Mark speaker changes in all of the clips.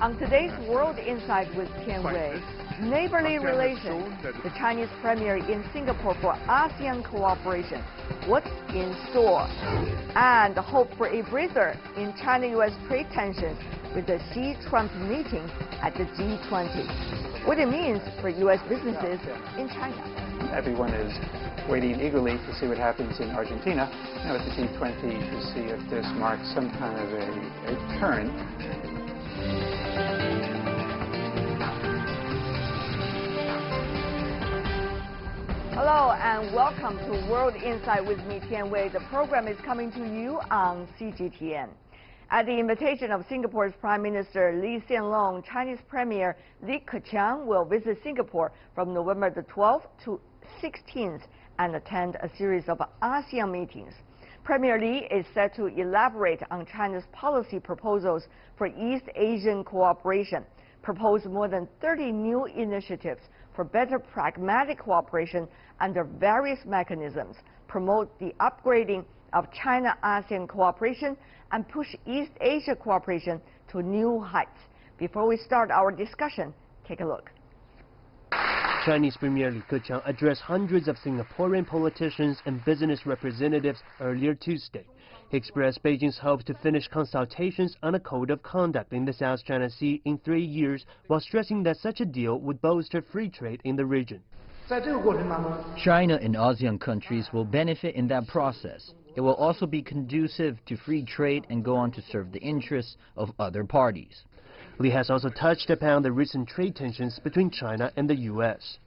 Speaker 1: On today's World Insight with Tian Wei, neighborly relations, the Chinese Premier in Singapore for ASEAN cooperation, what's in store, and hope for a breather in China-US trade tensions with the Xi-Trump meeting at the G20. What it means for U.S. businesses in China.
Speaker 2: Everyone is waiting eagerly to see what happens in Argentina, at the G20, to see if this marks some kind of a turn.
Speaker 1: Hello and welcome to World Insight with me, Tian Wei. The program is coming to you on CGTN. At the invitation of Singapore's Prime Minister Loong, Chinese Premier Li Keqiang will visit Singapore from November the 12th to 16th and attend a series of ASEAN meetings. Premier Li is set to elaborate on China's policy proposals for East Asian cooperation, propose more than 30 new initiatives for better pragmatic cooperation under various mechanisms, promote the upgrading of China-ASEAN cooperation, and push East Asia cooperation to new heights. Before we start our discussion, take a look.
Speaker 3: Chinese Premier Li Keqiang addressed hundreds of Singaporean politicians and business representatives earlier Tuesday. He expressed Beijing's hope to finish consultations on a code of conduct in the South China Sea in 3 years, while stressing that such a deal would bolster free trade in the region.
Speaker 4: China and ASEAN countries will benefit in that process. It will also be conducive to free trade and go on to serve the interests of other parties.
Speaker 3: Li has also touched upon the recent trade tensions between China and the U.S.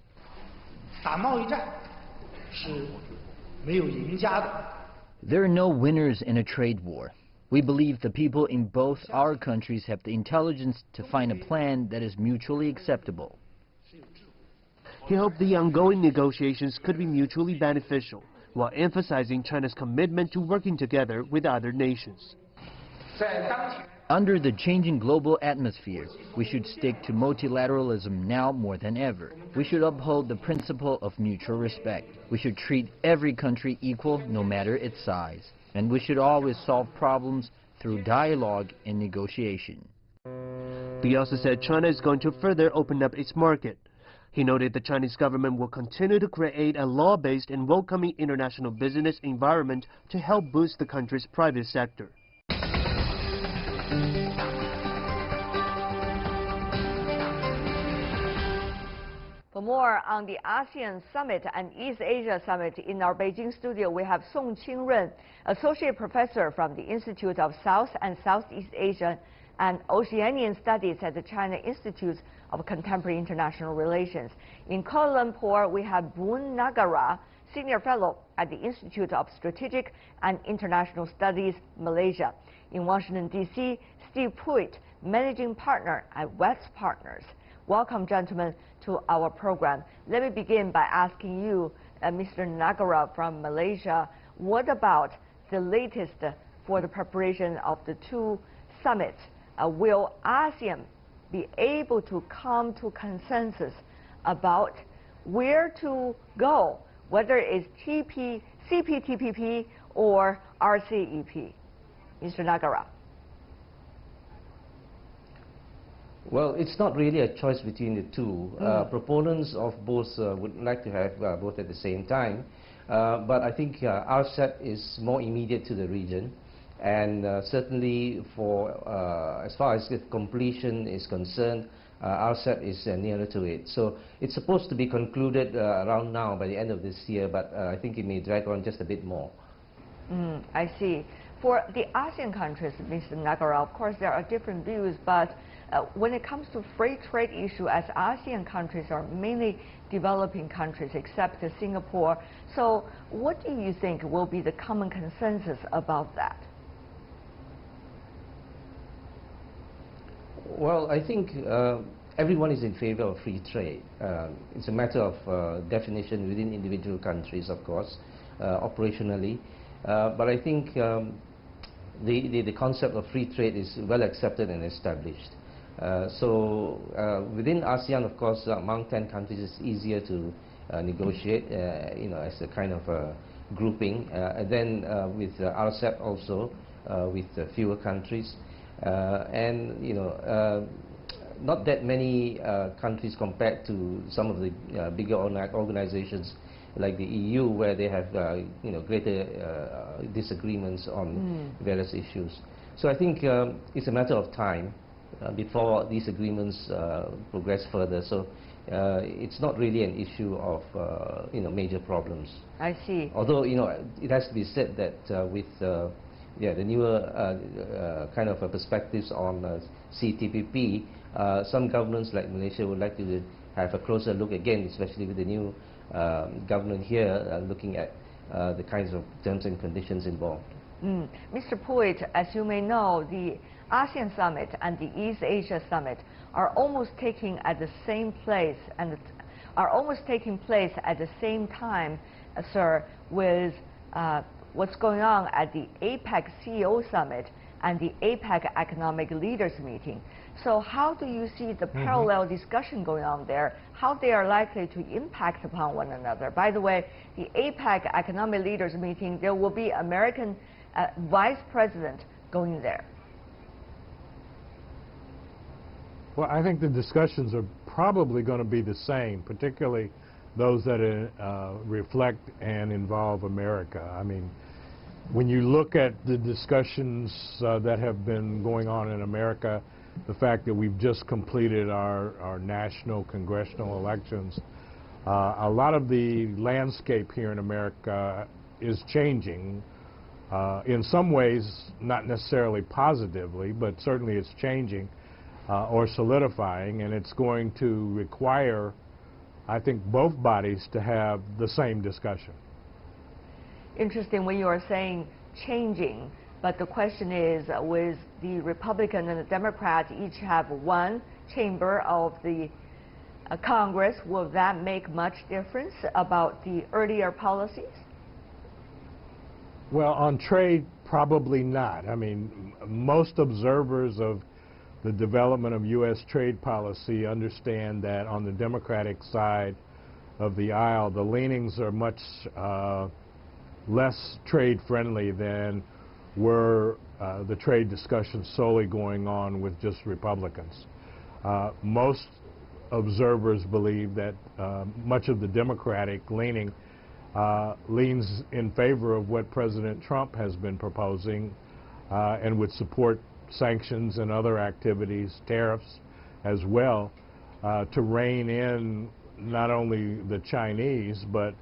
Speaker 4: There are no winners in a trade war. We believe the people in both our countries have the intelligence to find a plan that is mutually acceptable.
Speaker 3: He hoped the ongoing negotiations could be mutually beneficial, while emphasizing China's commitment to working together with other nations.
Speaker 4: Under the changing global atmosphere, we should stick to multilateralism now more than ever. We should uphold the principle of mutual respect. We should treat every country equal, no matter its size. And we should always solve problems through dialogue and negotiation.
Speaker 3: He also said China is going to further open up its market. He noted the Chinese government will continue to create a law-based and welcoming international business environment to help boost the country's private sector.
Speaker 1: For more on the ASEAN Summit and East Asia Summit, in our Beijing studio, we have Song Qingren, Associate Professor from the Institute of South and Southeast Asian and Oceanian Studies at the China Institute of Contemporary International Relations. In Kuala Lumpur, we have Boon Nagara, Senior Fellow at the Institute of Strategic and International Studies, Malaysia. In Washington, D.C., Steve Pruitt, Managing Partner at West Partners. Welcome, gentlemen, to our program. Let me begin by asking you, Mr. Nagara from Malaysia, what about the latest for the preparation of the two summits? Will ASEAN be able to come to consensus about where to go, whether it's CPTPP or RCEP? Mr. Nagara.
Speaker 5: Well, it's not really a choice between the two. Proponents of both would like to have both at the same time. But I think RCEP is more immediate to the region. And certainly for as far as the completion is concerned, RCEP is nearer to it. So it's supposed to be concluded around now by the end of this year, but I think it may drag on just a bit more.
Speaker 1: I see. For the ASEAN countries, Mr. Nagara, of course there are different views, but when it comes to free trade issue, as ASEAN countries are mainly developing countries except Singapore, so what do you think will be the common consensus about that?
Speaker 5: Well, I think everyone is in favor of free trade. It's a matter of definition within individual countries, of course, operationally. But I think the concept of free trade is well accepted and established. So within ASEAN, of course, among 10 countries, it's easier to negotiate, as a kind of a grouping. And then with RCEP also, with fewer countries. not that many countries compared to some of the bigger organizations like the EU, where they have greater disagreements on various issues. So I think it's a matter of time before these agreements progress further. So it's not really an issue of major problems.
Speaker 1: I see.
Speaker 5: Although it has to be said that with the newer kind of perspectives on CTPP, some governments like Malaysia would like to have a closer look again, especially with the new government here looking at the kinds of terms and conditions involved.
Speaker 1: Mr. Puit, as you may know, the ASEAN Summit and the East Asia Summit are almost taking at the same place and are almost taking place at the same time, sir, with what's going on at the APEC CEO Summit and the APEC Economic Leaders Meeting. So how do you see the parallel discussion going on there, how they are likely to impact upon one another? By the way, the APEC Economic Leaders Meeting, there will be American Vice President going there.
Speaker 6: Well, I think the discussions are probably going to be the same, particularly those that reflect and involve America. I mean, when you look at the discussions that have been going on in America, the fact that we've just completed our national congressional elections, a lot of the landscape here in America is changing. In some ways, not necessarily positively, but certainly it's changing or solidifying, and it's going to require, I think, both bodies to have the same discussion.
Speaker 1: Interesting when you are saying changing, but the question is, with the Republican and the Democrat each have one chamber of the Congress, will that make much difference about the earlier policies?
Speaker 6: Well, on trade, probably not. I mean, most observers of the development of U.S. trade policy understand that on the Democratic side of the aisle, the leanings are much less trade-friendly than were the trade discussions solely going on with just Republicans. Most observers believe that much of the Democratic leaning leans in favor of what President Trump has been proposing and would support sanctions and other activities, tariffs as well, to rein in not only the Chinese, but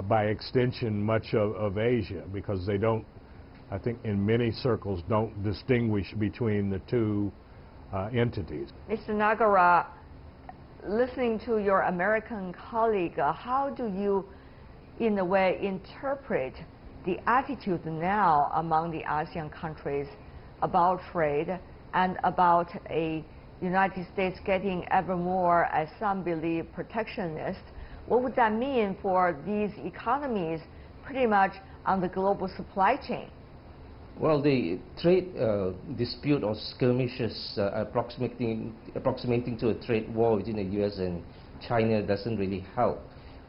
Speaker 6: by extension much of Asia, because they don't, I think in many circles, don't distinguish between the two entities.
Speaker 1: Mr. Nagara, listening to your American colleague, how do you, in a way, interpret the attitude now among the ASEAN countries about trade and about a United States getting ever more, as some believe, protectionist? What would that mean for these economies pretty much on the global supply chain?
Speaker 5: Well, the trade dispute or skirmishes approximating to a trade war between the U.S. and China doesn't really help.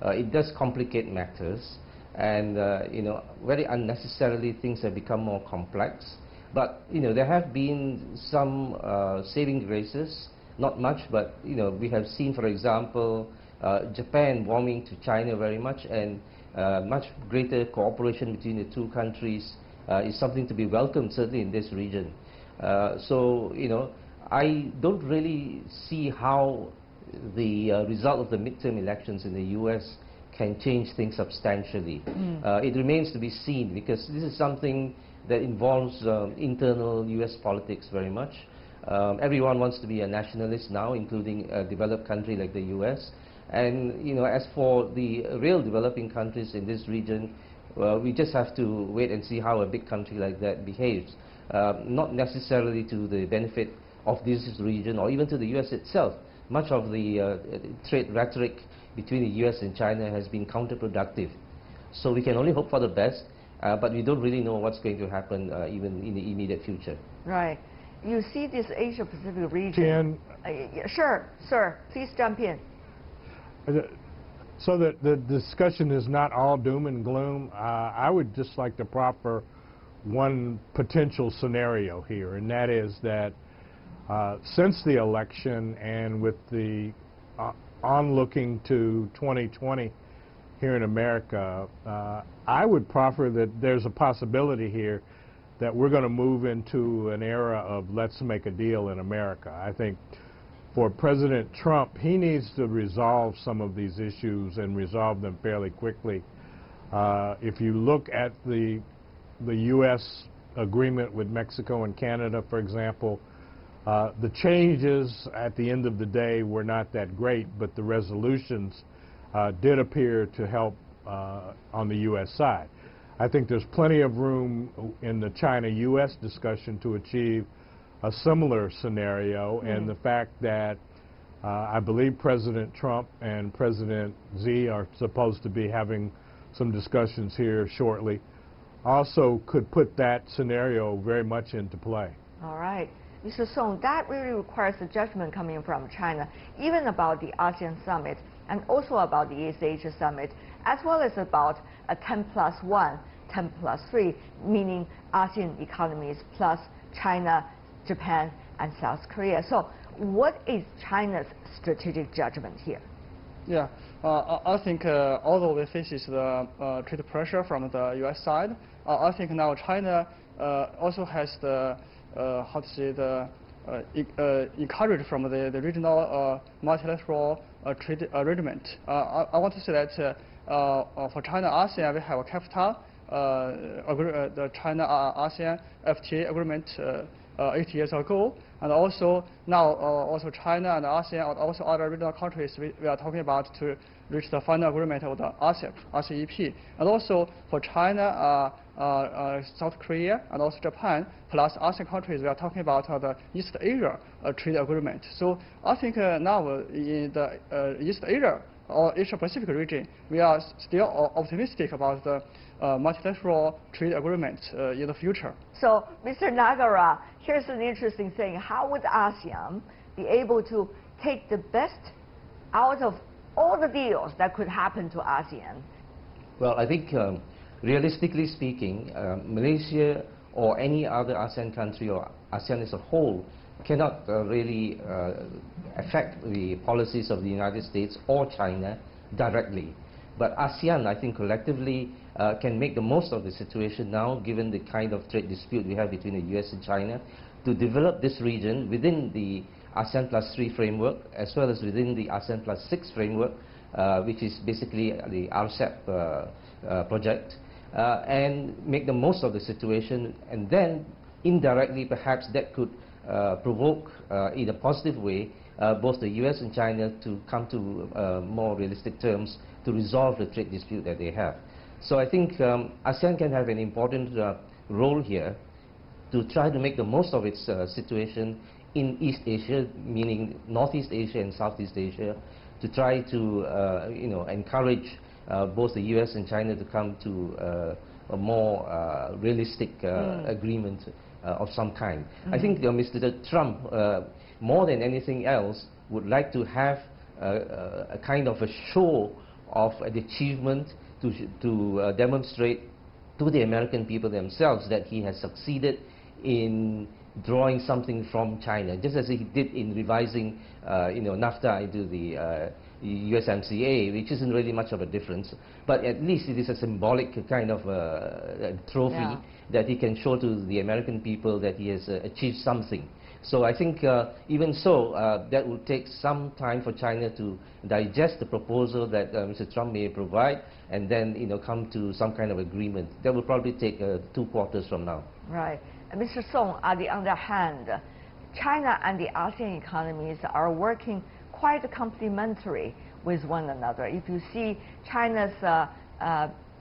Speaker 5: It does complicate matters, and very unnecessarily things have become more complex. But there have been some saving graces, not much, but we have seen, for example, Japan warming to China very much, and much greater cooperation between the two countries is something to be welcomed, certainly in this region. So I don't really see how the result of the midterm elections in the U.S. can change things substantially. It remains to be seen, because this is something that involves internal U.S. politics very much. Everyone wants to be a nationalist now, including a developed country like the U.S. And as for the real developing countries in this region, we just have to wait and see how a big country like that behaves. Not necessarily to the benefit of this region or even to the U.S. itself. Much of the trade rhetoric between the U.S. and China has been counterproductive. So we can only hope for the best, but we don't really know what's going to happen even in the immediate future.
Speaker 1: Right. You see this Asia-Pacific region. Sure, sir. Please jump in.
Speaker 6: So that the discussion is not all doom and gloom, I would just like to proffer one potential scenario here, and that is that since the election, and with the onlooking to 2020 here in America, I would proffer that there's a possibility here that we're going to move into an era of let's make a deal in America. I think for President Trump, he needs to resolve some of these issues and resolve them fairly quickly. If you look at the U.S. agreement with Mexico and Canada, for example, the changes at the end of the day were not that great, but the resolutions did appear to help on the U.S. side. I think there's plenty of room in the China-U.S. discussion to achieve a similar scenario, and the fact that I believe President Trump and President Xi are supposed to be having some discussions here shortly also could put that scenario very much into play.
Speaker 1: All right. Mr. Song, that really requires a judgment coming from China, even about the ASEAN summit and also about the East Asia summit, as well as about a 10+1, 10+3, meaning ASEAN economies plus China, Japan, and South Korea. So what is China's strategic judgment here?
Speaker 7: Yeah, I think although it faces the trade pressure from the U.S. side, I think now China also has the encourage from the regional multilateral trade arrangement. I want to say that for China-ASEAN, we have a CAFTA, the China-ASEAN FTA agreement 8 years ago, and also now also China and ASEAN and also other regional countries we are talking about to reach the final agreement of the RCEP. And also for China, South Korea, and also Japan, plus ASEAN countries, we are talking about the East Asia trade agreement. So I think now in the East Asia or Asia Pacific region, we are still optimistic about the multilateral trade agreement in the future.
Speaker 1: So, Mr. Nagara, here's an interesting thing. How would ASEAN be able to take the best out of all the deals that could happen to ASEAN?
Speaker 5: Well, I think realistically speaking, Malaysia or any other ASEAN country or ASEAN as a whole cannot really affect the policies of the United States or China directly. But ASEAN, I think, collectively can make the most of the situation now, given the kind of trade dispute we have between the US and China, to develop this region within the ASEAN+3 framework, as well as within the ASEAN+6 framework, which is basically the RCEP project, and make the most of the situation, and then indirectly perhaps that could provoke in a positive way both the US and China to come to more realistic terms to resolve the trade dispute that they have. So I think ASEAN can have an important role here to try to make the most of its situation in East Asia, meaning Northeast Asia and Southeast Asia, to try to encourage both the US and China to come to a more realistic agreement of some kind. I think Mr. Trump, more than anything else, would like to have a kind of a show of an achievement to demonstrate to the American people themselves that he has succeeded in drawing something from China, just as he did in revising NAFTA into the USMCA, which isn't really much of a difference, but at least it is a symbolic kind of trophy that he can show to the American people that he has achieved something. So I think even so, that will take some time for China to digest the proposal that Mr. Trump may provide, and then come to some kind of agreement. That will probably take 2 quarters from now.
Speaker 1: Right. And Mr. Song, on the other hand, China and the ASEAN economies are working quite complementary with one another. If you see China's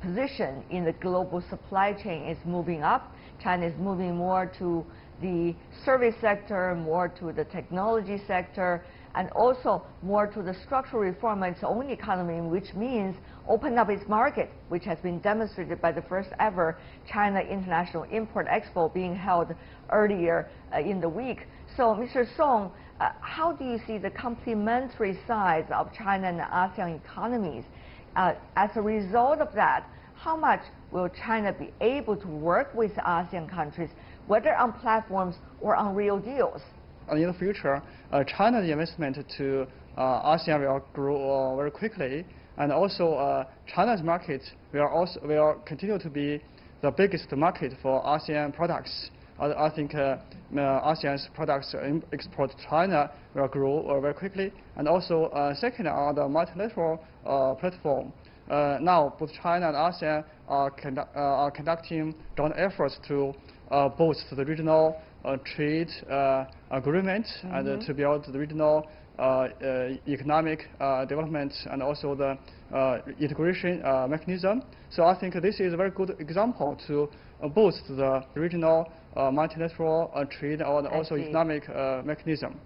Speaker 1: position in the global supply chain is moving up, China is moving more to the service sector, more to the technology sector, and also more to the structural reform of its own economy, which means open up its market, which has been demonstrated by the first ever China International Import Expo being held earlier in the week. So, Mr. Song, how do you see the complementary sides of China and the ASEAN economies? As a result of that, how much will China be able to work with ASEAN countries, whether on platforms or on real deals?
Speaker 7: in the future, China's investment to ASEAN will grow very quickly, and also China's market will continue to be the biggest market for ASEAN products. I think ASEAN's products export to China will grow very quickly. And also, second, on the multilateral platform, now both China and ASEAN are conducting joint efforts to boost the regional trade agreement and to build the regional economic development and also the integration mechanism. So I think this is a very good example to boost the regional multilateral trade and also economic mechanism.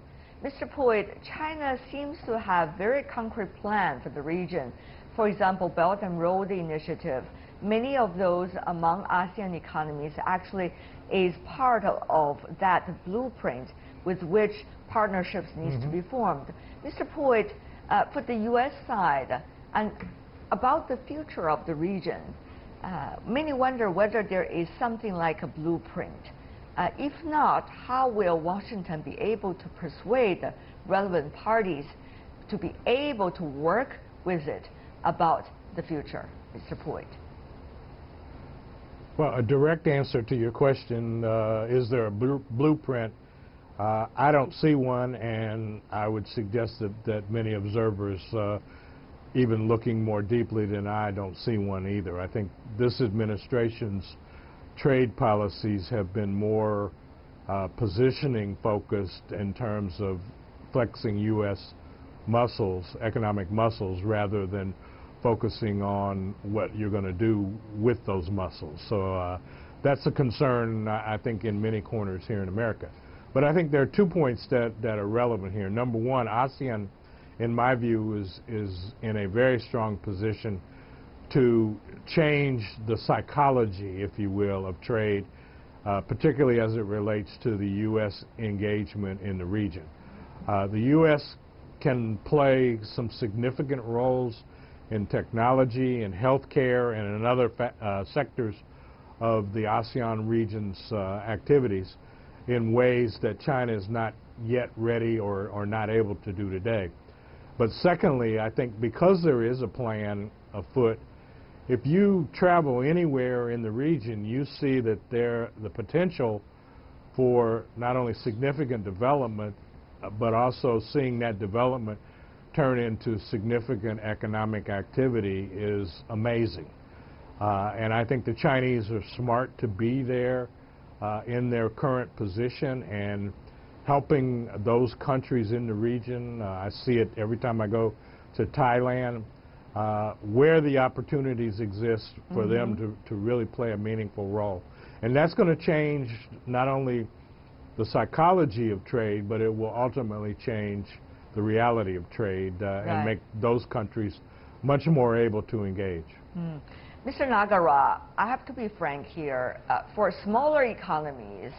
Speaker 1: Mr. Poit, China seems to have very concrete plans for the region. For example, Belt and Road Initiative. Many of those among ASEAN economies actually is part of that blueprint with which partnerships need to be formed. Mr. Poit, for the U.S. side, and about the future of the region, many wonder whether there is something like a blueprint. If not, how will Washington be able to persuade the relevant parties to be able to work with it about the future, Mr. Poit?
Speaker 6: Well, a direct answer to your question, is there a blueprint? I don't see one, and I would suggest that many observers, even looking more deeply than I, don't see one either. I think this administration's trade policies have been more positioning focused in terms of flexing U.S. muscles, economic muscles, rather than focusing on what you're going to do with those muscles. So that's a concern, I think, in many corners here in America. But I think there are 2 points that are relevant here. Number one, ASEAN, in my view, is in a very strong position to change the psychology, if you will, of trade, particularly as it relates to the U.S. engagement in the region. The U.S. can play some significant roles in technology and healthcare and in other sectors of the ASEAN region's activities in ways that China is not yet ready or not able to do today. But secondly, I think because there is a plan afoot, if you travel anywhere in the region, you see that the potential for not only significant development, but also seeing that development turn into significant economic activity is amazing. And I think the Chinese are smart to be there in their current position and helping those countries in the region. I see it every time I go to Thailand, where the opportunities exist for them to really play a meaningful role. And that's going to change not only the psychology of trade, but it will ultimately change the reality of trade and make those countries much more able to engage.
Speaker 1: Mr. Nagara, I have to be frank here. For smaller economies,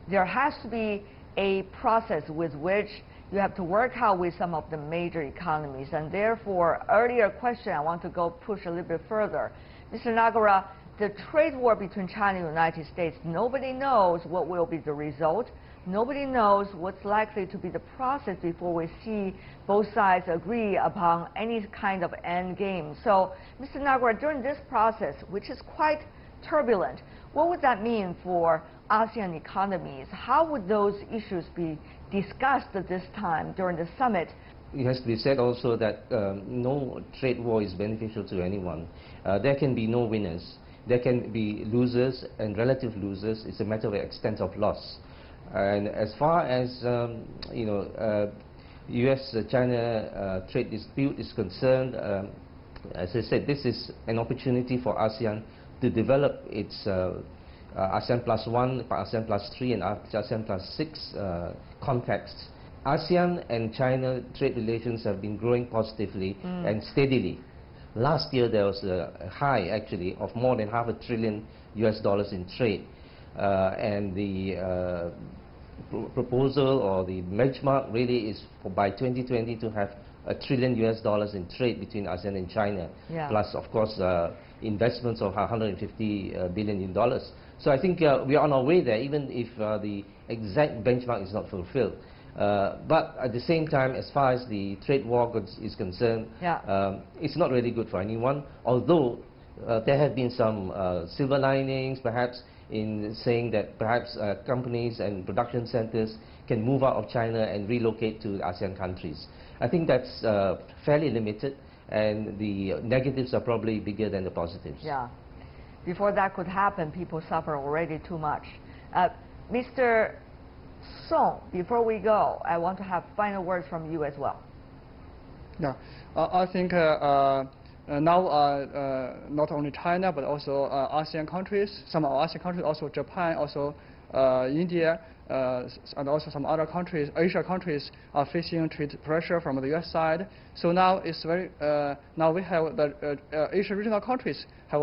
Speaker 1: there has to be a process with which you have to work out with some of the major economies. And therefore, earlier question, I want to go push a little bit further. Mr. Nagara, the trade war between China and the United States, nobody knows what will be the result. Nobody knows what's likely to be the process before we see both sides agree upon any kind of end game. So, Mr. Nagara, during this process, which is quite turbulent, what would that mean for ASEAN economies? How would those issues be discussed at this time during the summit?
Speaker 5: It has to be said also that no trade war is beneficial to anyone. There can be no winners. There can be losers and relative losers. It's a matter of extent of loss. And as far as U.S.-China trade dispute is concerned, as I said, this is an opportunity for ASEAN to develop its ASEAN Plus 1, ASEAN Plus 3, and ASEAN Plus 6 contexts. ASEAN and China trade relations have been growing positively and steadily. Last year there was a high, actually, of more than $500 billion in trade. And the proposal or the benchmark really is for by 2020 to have $1 trillion in trade between ASEAN and China, plus of course investments of $150 billion. So I think we are on our way there, even if the exact benchmark is not fulfilled. But at the same time, as far as the trade war is concerned, it's not really good for anyone, although there have been some silver linings, perhaps, in saying that perhaps companies and production centers can move out of China and relocate to ASEAN countries. I think that's fairly limited, and the negatives are probably bigger than the positives.
Speaker 1: Yeah. Before that could happen, people suffer already too much. Mr. Song, before we go, I want to have final words from you as well.
Speaker 7: Yeah, I think now not only China but also ASEAN countries, some of ASEAN countries, also Japan, also India, and also some other countries, Asia countries, are facing trade pressure from the U.S. side. So now it's very now we have the Asian regional countries have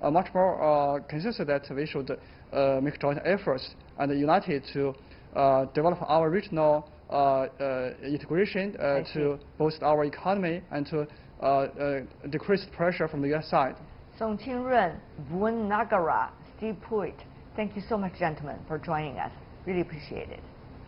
Speaker 7: a much more consensus that we should make joint efforts and united to develop our regional integration to boost our economy and to decrease pressure from the U.S. side.
Speaker 1: Song Qingrun, Bun Nagara, Steve Puit, thank you so much, gentlemen, for joining us. Really appreciate it.